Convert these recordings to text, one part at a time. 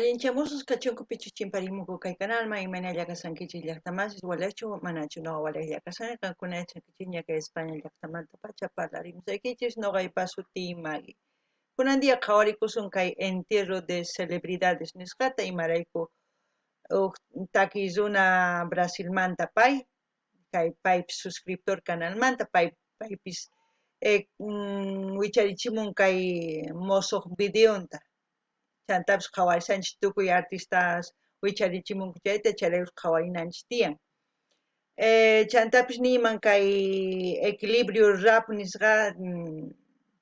Allinchamusus kachunku pichuchimparimuku kay canalma imana llakasankichis llaqtamasis walachu manachu noqa walay llakasani qankuna chankichis ñaka España llaqtamanta pacha parlarimusaykichis noqaypa suti Maggie. Kunan día qhawarikusun kay entierro de celebridades nisqata imarayku taki runa Brasilmanta pay kay paypis suscriptor canalmanta paypis wicharichimun kay mosoq videonta chantapish qhawarishanchis tukuy artistas wicharichimunku chayta chayraykus qhawarinanchis tiyan. Chantapish niman kay equilibrio rap nisqa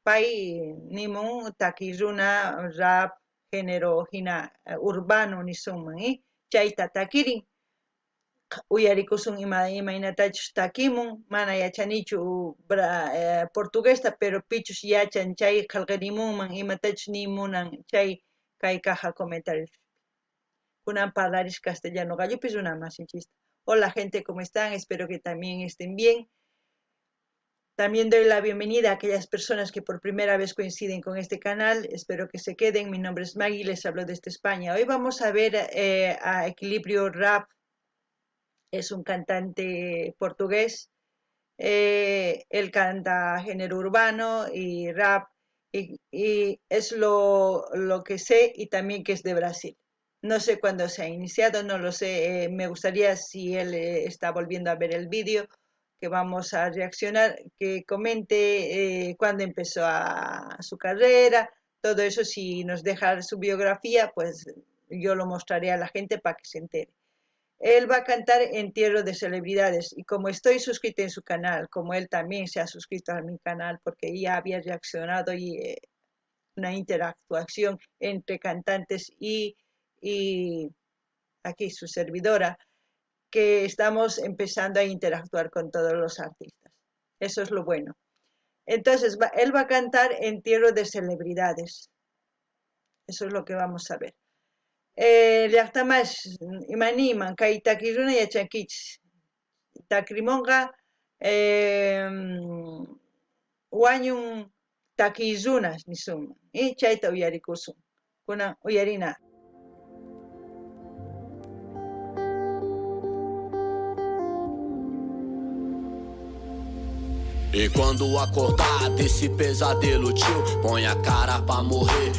pay nimun taki runa rap género hina urbano nisunman chayta takirin uyarikusun imaynatachus takimun mana yachanichu portuguesta pero pichush yachan chay qillqirimunman imatachus nimunan chay kay caja comentarios kunan parlarish castellano gallupi runa masinchista. Hola gente, ¿cómo están? Espero que también estén bien. También doy la bienvenida a aquellas personas que por primera vez coinciden con este canal. Espero que se queden. Mi nombre es Maggie, les hablo desde España. Hoy vamos a ver a Equilibrio Rap. Es un cantante portugués. Él canta género urbano y rap. Y es lo que sé y también que es de Brasil. No sé cuándo se ha iniciado, no lo sé. Me gustaría, si él está volviendo a ver el vídeo, que vamos a reaccionar, que comente cuándo empezó su carrera, todo eso. Si nos deja su biografía, pues yo lo mostraré a la gente para que se entere. Él va a cantar Entierro de Celebridades y como estoy suscrita en su canal, como él también se ha suscrito a mi canal porque ya había reaccionado y una interactuación entre cantantes y aquí su servidora, que estamos empezando a interactuar con todos los artistas. Eso es lo bueno. Entonces, él va a cantar Entierro de Celebridades. Eso es lo que vamos a ver. Llaqtamash imaniman kay takiruna yachankichis takrimonqa wañun takirunas nisunman chayta uyarikusun kunan uyarina. E quando acordar desse pesadelo, tio, põe a cara pra morrer.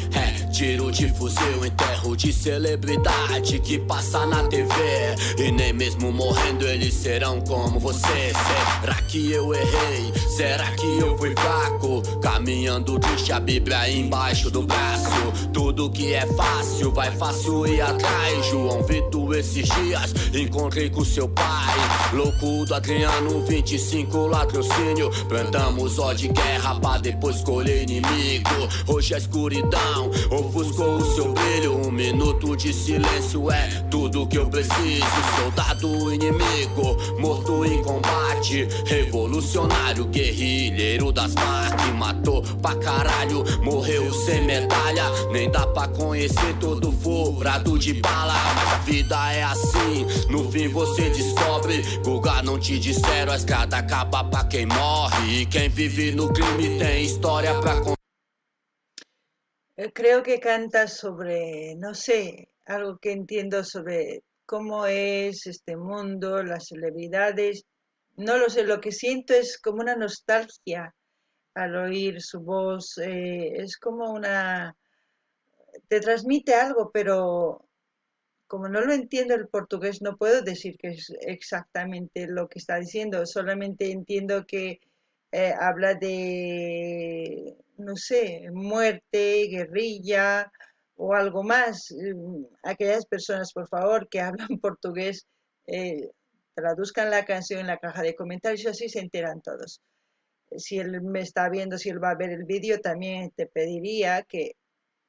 Tiro de fuzil, enterro de celebridade que passa na TV. E nem mesmo morrendo eles serão como você. Será que eu errei? Será que eu fui fraco? Caminhando triste, a Bíblia embaixo do braço. Tudo que é fácil, vai fácil ir atrás. João Vitor, esses dias encontrei com seu pai. Louco do Adriano, 25 latrocínio. Plantamos ódio de guerra pra depois colher inimigo. Hoje a escuridão ofuscou o seu brilho. Um minuto de silêncio é tudo que eu preciso. Soldado inimigo, morto em combate. Revolucionário, guerrilheiro das Farc. Matou pra caralho, morreu sem medalha. Nem dá pra conhecer todo furado de bala. Mas a vida é assim, no fim você descobre. Guga não te disseram, a estrada acaba pra quem morre. E quem vive no crime tem história pra contar. Creo que canta sobre, no sé, algo que entiendo sobre cómo es este mundo, las celebridades. No lo sé, lo que siento es como una nostalgia al oír su voz. Es como te transmite algo, pero como no lo entiendo el portugués, no puedo decir que es exactamente lo que está diciendo. Solamente entiendo que habla de, no sé, muerte, guerrilla o algo más. Aquellas personas, por favor, que hablan portugués, traduzcan la canción en la caja de comentarios, así se enteran todos. Si él me está viendo, si él va a ver el vídeo, también te pediría que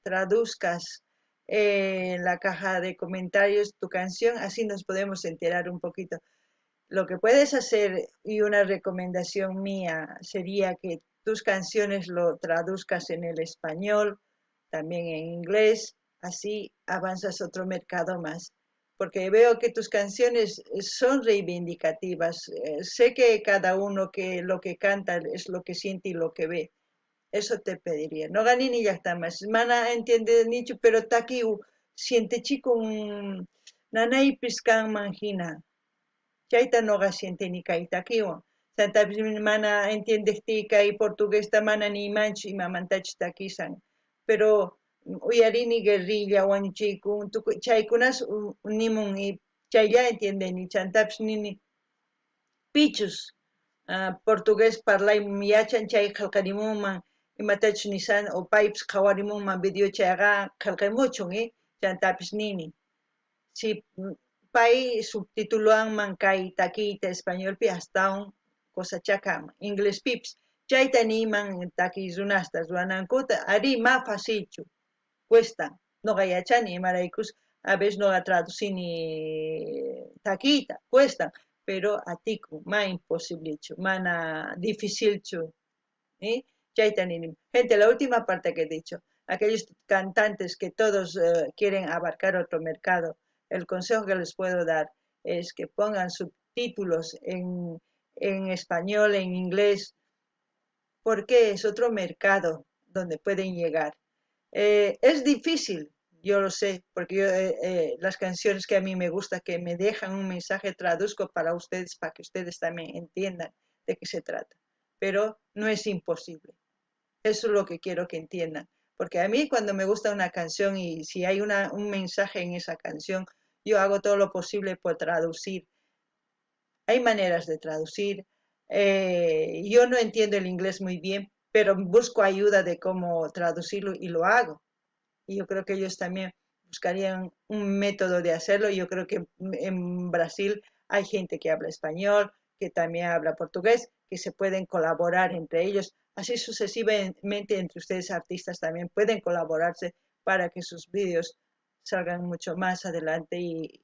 traduzcas en la caja de comentarios tu canción, así nos podemos enterar un poquito. Lo que puedes hacer, y una recomendación mía, sería que tus canciones lo traduzcas en el español, también en inglés, así avanzas otro mercado más. Porque veo que tus canciones son reivindicativas. Sé que cada uno que lo que canta es lo que siente y lo que ve. Eso te pediría. No gané ni ya está más. Mana entiende nicho, pero takiu sientechikun nanaypis kanman hina chayta noqa sientini kay takiwan chantapis mana entiendekti kay portuguesta mana nimanchu imamantachus takisan pero uyarini guerrilla wañuchikun tukuy chaykunas nimun chaylla entiendeni chantapis nini pichus portugués parlayman yachan chay qillqarimunman imatachus nisan o paypis qhawarimunman video chayqa qillqimuchun chantapis nini si pay subtituluwanman kay takiyta españolpi astawan cosachaka inglés pips chayta niman takiy runasta ruanankuta ari ma facilchu cuesta noqa yachani imaraykus a veces noqa traducini takiyta cuesta pero atikun ma imposiblechu mana dificilchu chayta nini gente la última parte que he dicho aquellos cantantes que todos quieren abarcar otro mercado el consejo que les puedo dar es que pongan subtítulos en español, en inglés, porque es otro mercado donde pueden llegar. Es difícil, yo lo sé, porque yo, las canciones que a mí me gusta, que me dejan un mensaje, traduzco para ustedes, para que ustedes también entiendan de qué se trata. Pero no es imposible. Eso es lo que quiero que entiendan. Porque a mí cuando me gusta una canción y si hay un mensaje en esa canción, yo hago todo lo posible por traducir. Hay maneras de traducir. Yo no entiendo el inglés muy bien, pero busco ayuda de cómo traducirlo y lo hago. Y yo creo que ellos también buscarían un método de hacerlo. Yo creo que en Brasil hay gente que habla español, que también habla portugués, que se pueden colaborar entre ellos. Así sucesivamente entre ustedes artistas también pueden colaborarse para que sus vídeos salgan mucho más adelante y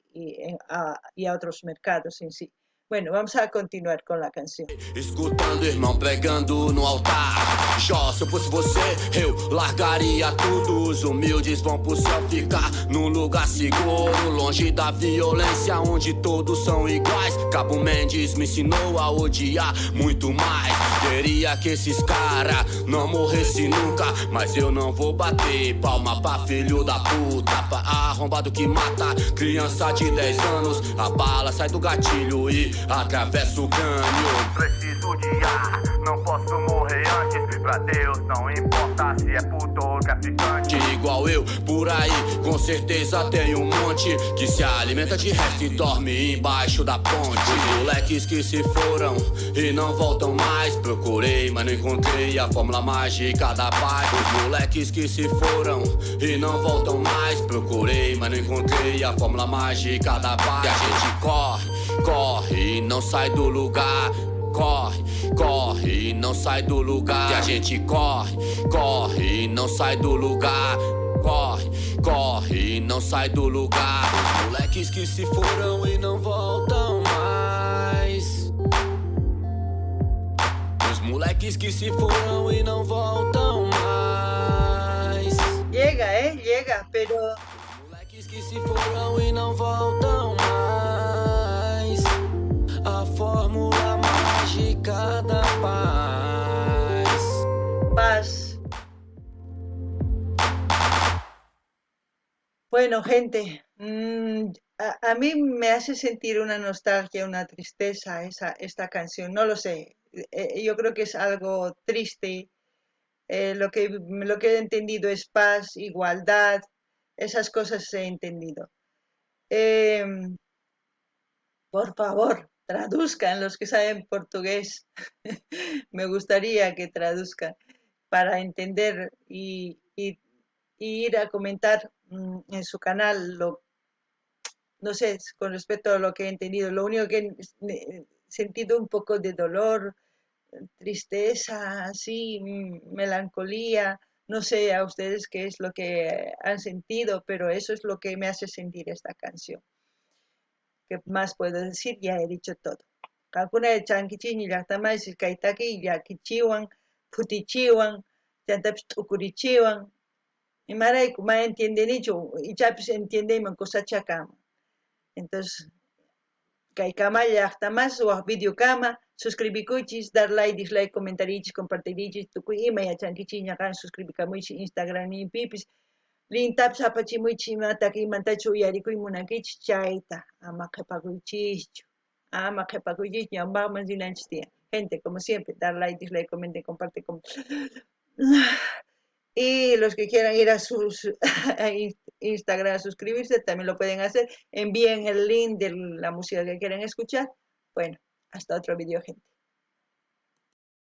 a otros mercados en sí. Bueno, vamos a continuar con la canción. Escutando irmão pregando no altar. Jó, se eu fosse você, eu largaria tudo. Os humildes vão pro céu ficar num lugar seguro, longe da violência, onde todos são iguais. Cabo Mendes me ensinou a odiar muito mais. Queria que esses cara não morressem nunca, mas eu não vou bater palma pra filho da puta, pra arrombado que mata criança de 10 anos. A bala sai do gatilho e atravessa o crânio. Preciso de ar, não posso morrer antes. Pra Deus não importa se é puto ou traficante. Igual eu, por aí, com certeza tem um monte que se alimenta de resto e dorme embaixo da ponte. Moleques que se foram e não voltam mais. Procurei, mas não encontrei a fórmula mágica da paz. Os moleques que se foram e não voltam mais. Procurei, mas não encontrei a fórmula mágica da paz. E a gente corre, corre e não sai do lugar. Corre, corre e não sai do lugar. E a gente corre, corre e não sai do lugar. Corre, corre e não sai do lugar. Os moleques que se foram e não voltam mais. Os moleques que se foram e não voltam mais. Llega, llega, pero... Os moleques que se foram e não voltam mais. A fórmula mágica da paz. Paz. Bueno, gente, a mí me hace sentir una nostalgia, una tristeza esta canción, no lo sé, yo creo que es algo triste, lo que he entendido es paz, igualdad, esas cosas he entendido. Por favor, traduzcan los que saben portugués, me gustaría que traduzcan para entender y ir a comentar en su canal, no sé, con respecto a lo que he entendido. Lo único que he sentido un poco de dolor, tristeza, así, melancolía, no sé a ustedes qué es lo que han sentido, pero eso es lo que me hace sentir esta canción. ¿Qué más puedo decir? Ya he dicho todo. Kakuna de chankichini, yachtamay, silkaitaki, yakichiwan, putichiwan, yantapis ukurichiwan. Y maray kuma entiende nicho y chapis entiende man cosacha cama. Entonces, kay kama hasta más o video kama, suscribicuchis, dar like, dislike, comentarichis, compartirichis, tukuy ima ya chankichiña kan suscribicamuichi Instagram y pipis. Lintaps apachimuichimata kimanta uyarikuymunankichis chayta ama qhipakuychischu ama qhipakuychischu ñawpaqman rinanchis tiyan. Gente, como siempre, dar like, dislike, comenten, comparten, y los que quieran ir a sus a Instagram a suscribirse también lo pueden hacer. Envíen el link de la música que quieren escuchar. Bueno, hasta otro video, gente.